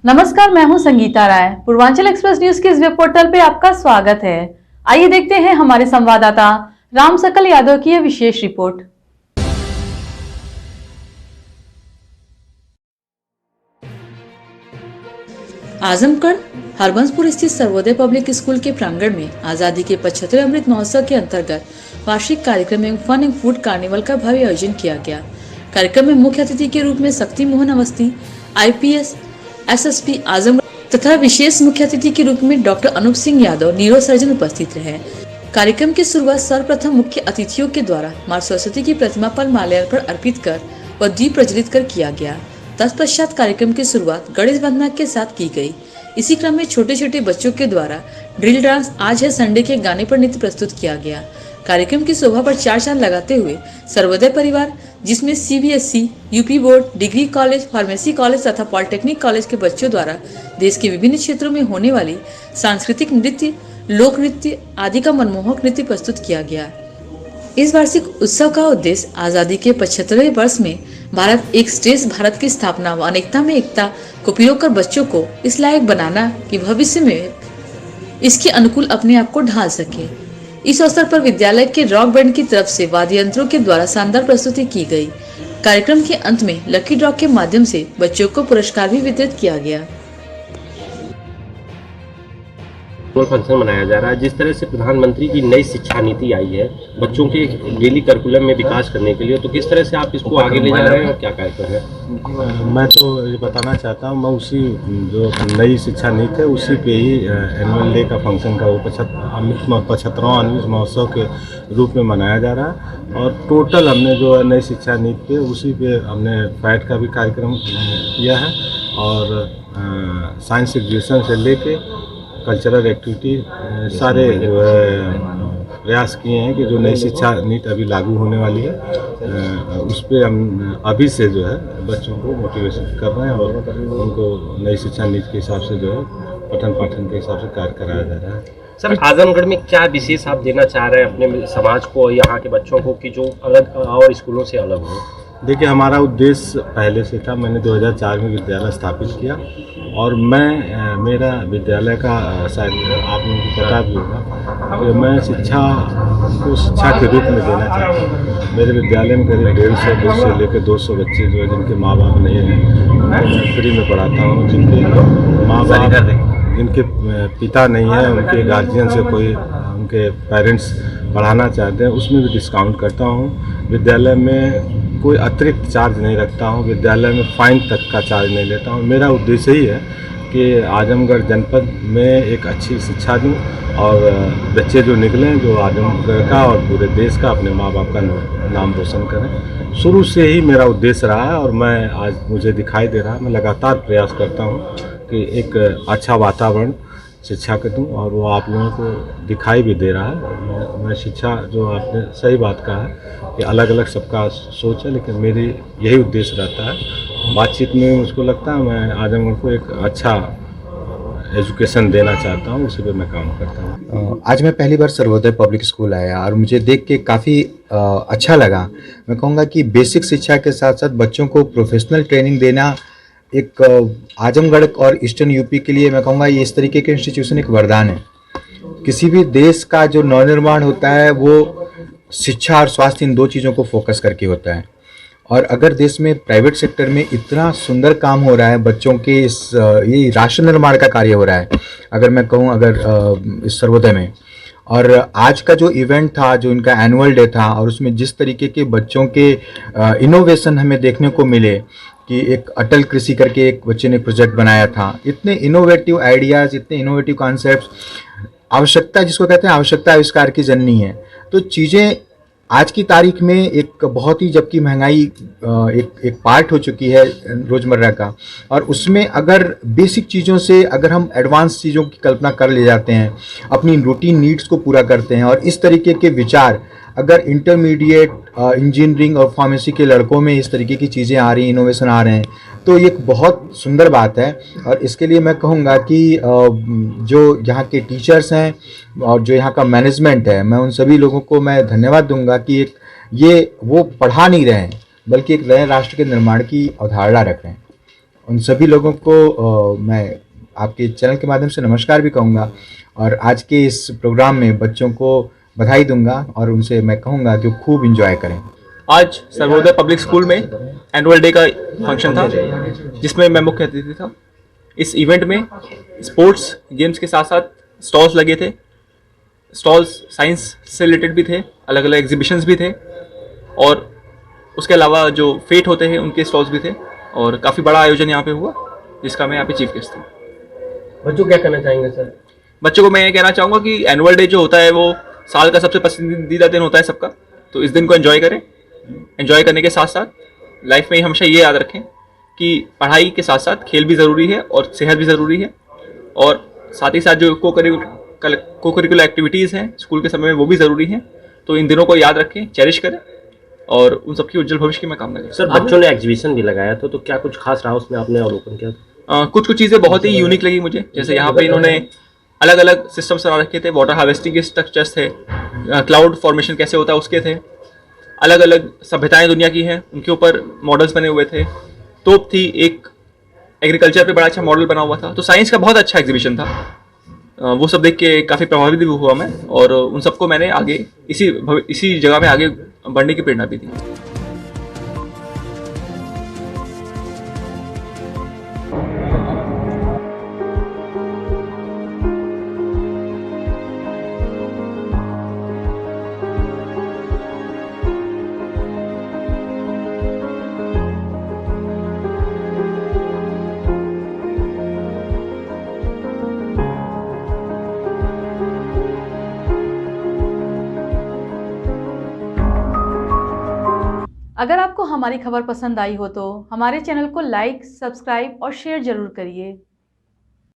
नमस्कार, मैं हूं संगीता राय। पूर्वांचल एक्सप्रेस न्यूज के इस वेब पोर्टल पे आपका स्वागत है। आइए देखते हैं हमारे संवाददाता राम सकल यादव की यह विशेष रिपोर्ट। आजमगढ़ हरबंसपुर स्थित सर्वोदय पब्लिक स्कूल के प्रांगण में आजादी के 75वें अमृत महोत्सव के अंतर्गत वार्षिक कार्यक्रम एवं फन एंड फूड कार्निवल का भव्य आयोजन किया गया। कार्यक्रम में मुख्य अतिथि के रूप में शक्ति मोहन अवस्थी, IPS SSP आजमगढ़ तथा विशेष मुख्य अतिथि के रूप में doctor Anup Singh Yadav neurosurgeon उपस्थित रहे। कार्यक्रम की शुरुआत सर्वप्रथम मुख्य अतिथियों के द्वारा मां सरस्वती की प्रतिमा पर माल्यार्पण अर्पित कर व दीप प्रज्वलित कर किया गया। तत्पश्चात कार्यक्रम की शुरुआत गणेश वंदना के साथ की गई। इसी क्रम में छोटे छोटे बच्चों के द्वारा ड्रिल डांस आज है संडे के गाने पर नृत्य प्रस्तुत किया गया। कार्यक्रम की शोभा पर चार चांद लगाते हुए सर्वोदय परिवार, जिसमें CBSE, UP board, degree college, pharmacy college तथा पॉलिटेक्निक कॉलेज के बच्चों द्वारा देश के विभिन्न क्षेत्रों में होने वाली सांस्कृतिक नृत्य, लोक नृत्य आदि का मनमोहक नृत्य प्रस्तुत किया गया। इस वार्षिक उत्सव का उद्देश्य आजादी के 75वें वर्ष में भारत एक श्रेष्ठ भारत की स्थापना व अनेकता में एकता को पिरोकर बच्चों को इस लायक बनाना कि भविष्य में इसके अनुकूल अपने आप को ढाल सके। इस अवसर पर विद्यालय के रॉक बैंड की तरफ से वाद्य यंत्रों के द्वारा शानदार प्रस्तुति की गई। कार्यक्रम के अंत में लकी ड्रॉ के माध्यम से बच्चों को पुरस्कार भी वितरित किया गया। फंक्शन मनाया जा रहा है। जिस तरह से प्रधानमंत्री की नई शिक्षा नीति आई है बच्चों के डेली करिकुलम में विकास करने के लिए, तो किस तरह से आप इसको आगे ले जा रहे हैं और क्या कार्यक्रम है? मैं तो ये बताना चाहता हूँ, मैं उसी जो नई शिक्षा नीति है उसी पे ही एनुअल डे का फंक्शन का वो 75वां अमृत महोत्सव के रूप में मनाया जा रहा है। और टोटल हमने जो नई शिक्षा नीति पे उसी पे हमने फैट का भी कार्यक्रम किया है और साइंस एग्जीबिशन से लेके कल्चरल एक्टिविटी सारे जो है प्रयास किए हैं कि जो नई शिक्षा नीति अभी लागू होने वाली है उस पर हम अभी से जो है बच्चों को मोटिवेशन कर रहे हैं और उनको नई शिक्षा नीति के हिसाब से जो है पठन पाठन के हिसाब से कार्य कराया जा रहा है। सर, आजमगढ़ में क्या विशेष आप देना चाह रहे हैं अपने समाज को, यहाँ के बच्चों को, कि जो अलग और स्कूलों से अलग हो? देखिए, हमारा उद्देश्य पहले से था। मैंने 2004 में विद्यालय स्थापित किया और मेरा विद्यालय का शायद आप लोगों को पता भी होगा कि मैं शिक्षा को शिक्षा के रूप में देना चाहता हूँ। मेरे विद्यालय में करीब 150 से लेकर 200 बच्चे जो है जिनके माँ बाप नहीं हैं उनको मैं फ्री में पढ़ाता हूँ। जिनके माँ बाप, जिनके पिता नहीं है, उनके गार्जियन से कोई उनके पेरेंट्स पढ़ाना चाहते हैं उसमें भी डिस्काउंट करता हूँ। विद्यालय में कोई अतिरिक्त चार्ज नहीं रखता हूँ, विद्यालय में फाइन तक का चार्ज नहीं लेता हूँ। मेरा उद्देश्य ही है कि आजमगढ़ जनपद में एक अच्छी शिक्षा दूँ और बच्चे जो निकलें जो आजमगढ़ का और पूरे देश का, अपने माँ बाप का नाम रोशन करें। शुरू से ही मेरा उद्देश्य रहा है और मैं आज मुझे दिखाई दे रहा है। मैं लगातार प्रयास करता हूँ कि एक अच्छा वातावरण शिक्षा के दूँ और वो आप लोगों को दिखाई भी दे रहा है। मैं शिक्षा, जो आपने सही बात कहा है कि अलग अलग सबका सोच है, लेकिन मेरी यही उद्देश्य रहता है। बातचीत में मुझको लगता है मैं आजमगढ़ को एक अच्छा एजुकेशन देना चाहता हूँ, उसी पे मैं काम करता हूँ। आज मैं पहली बार सर्वोदय पब्लिक स्कूल आया और मुझे देख के काफ़ी अच्छा लगा। मैं कहूँगा कि बेसिक शिक्षा के साथ साथ बच्चों को प्रोफेशनल ट्रेनिंग देना एक आजमगढ़ और ईस्टर्न यूपी के लिए मैं कहूँगा ये इस तरीके के इंस्टीट्यूशन एक वरदान है। किसी भी देश का जो नवनिर्माण होता है वो शिक्षा और स्वास्थ्य इन दो चीज़ों को फोकस करके होता है। और अगर देश में प्राइवेट सेक्टर में इतना सुंदर काम हो रहा है, बच्चों के ये राष्ट्र निर्माण का कार्य हो रहा है, अगर मैं कहूँ अगर इस सर्वोदय में, और आज का जो इवेंट था, जो इनका एनुअल डे था, और उसमें जिस तरीके के बच्चों के इनोवेशन हमें देखने को मिले कि एक अटल कृषि करके एक बच्चे ने प्रोजेक्ट बनाया था। इतने इनोवेटिव आइडियाज़, इतने इनोवेटिव कॉन्सेप्ट्स, आवश्यकता जिसको कहते हैं आवश्यकता आविष्कार की जननी है। तो चीज़ें आज की तारीख में एक बहुत ही, जबकि महंगाई एक पार्ट हो चुकी है रोज़मर्रा का, और उसमें अगर बेसिक चीज़ों से अगर हम एडवांस चीज़ों की कल्पना कर ले जाते हैं, अपनी रूटीन नीड्स को पूरा करते हैं, और इस तरीके के विचार अगर इंटरमीडिएट इंजीनियरिंग और फार्मेसी के लड़कों में इस तरीके की चीज़ें आ रही हैं, इनोवेशन आ रहे हैं, तो ये एक बहुत सुंदर बात है। और इसके लिए मैं कहूँगा कि जो यहाँ के टीचर्स हैं और जो यहाँ का मैनेजमेंट है, मैं उन सभी लोगों को मैं धन्यवाद दूंगा कि एक ये वो पढ़ा नहीं रहे हैं बल्कि एक नए राष्ट्र के निर्माण की अवधारणा रख रहे हैं। उन सभी लोगों को मैं आपके चैनल के माध्यम से नमस्कार भी कहूँगा और आज के इस प्रोग्राम में बच्चों को बधाई दूंगा और उनसे मैं कहूँगा कि वो खूब इंजॉय करें। आज सर्वोदय पब्लिक स्कूल में एनुअल डे का फंक्शन था जिसमें मैं मुख्य अतिथि था। इस इवेंट में स्पोर्ट्स गेम्स के साथ साथ स्टॉल्स लगे थे। स्टॉल्स साइंस से रिलेटेड भी थे, अलग अलग एग्जीबिशंस भी थे और उसके अलावा जो फेट होते हैं उनके स्टॉल्स भी थे और काफ़ी बड़ा आयोजन यहाँ पे हुआ जिसका मैं यहाँ पे चीफ गेस्ट था। बच्चों क्या कहना चाहेंगे सर? बच्चों को मैं ये कहना चाहूँगा कि एनुअल डे जो होता है वो साल का सबसे पसंदीदा दिन होता है सबका, तो इस दिन को एंजॉय करें। एंजॉय करने के साथ साथ लाइफ में हमेशा ये याद रखें कि पढ़ाई के साथ साथ खेल भी ज़रूरी है और सेहत भी ज़रूरी है और साथ ही साथ जो को करिकुलर एक्टिविटीज़ हैं स्कूल के समय में वो भी ज़रूरी हैं। तो इन दिनों को याद रखें, चेरिश करें और उन सबकी उज्जवल भविष्य की मैं कामना करता सर बच्चों ने एग्जीबिशन भी लगाया था, तो क्या कुछ खास रहा उसमें आपने अवलोकन किया था? कुछ चीज़ें बहुत ही यूनिक लगी मुझे। जैसे यहाँ पे इन्होंने अलग अलग सिस्टम्स बना रखे थे, वाटर हार्वेस्टिंग के स्ट्रक्चर्स थे, क्लाउड फॉर्मेशन कैसे होता है उसके थे, अलग अलग सभ्यताएं दुनिया की हैं उनके ऊपर मॉडल्स बने हुए थे, तोप थी, एक एग्रीकल्चर पे बड़ा अच्छा मॉडल बना हुआ था। तो साइंस का बहुत अच्छा एग्जीबिशन था। वो सब देख के काफ़ी प्रभावित भी हुआ मैं और उन सबको मैंने आगे इसी जगह में आगे बढ़ने की प्रेरणा भी दी। अगर आपको हमारी खबर पसंद आई हो तो हमारे चैनल को लाइक, सब्सक्राइब और शेयर जरूर करिए।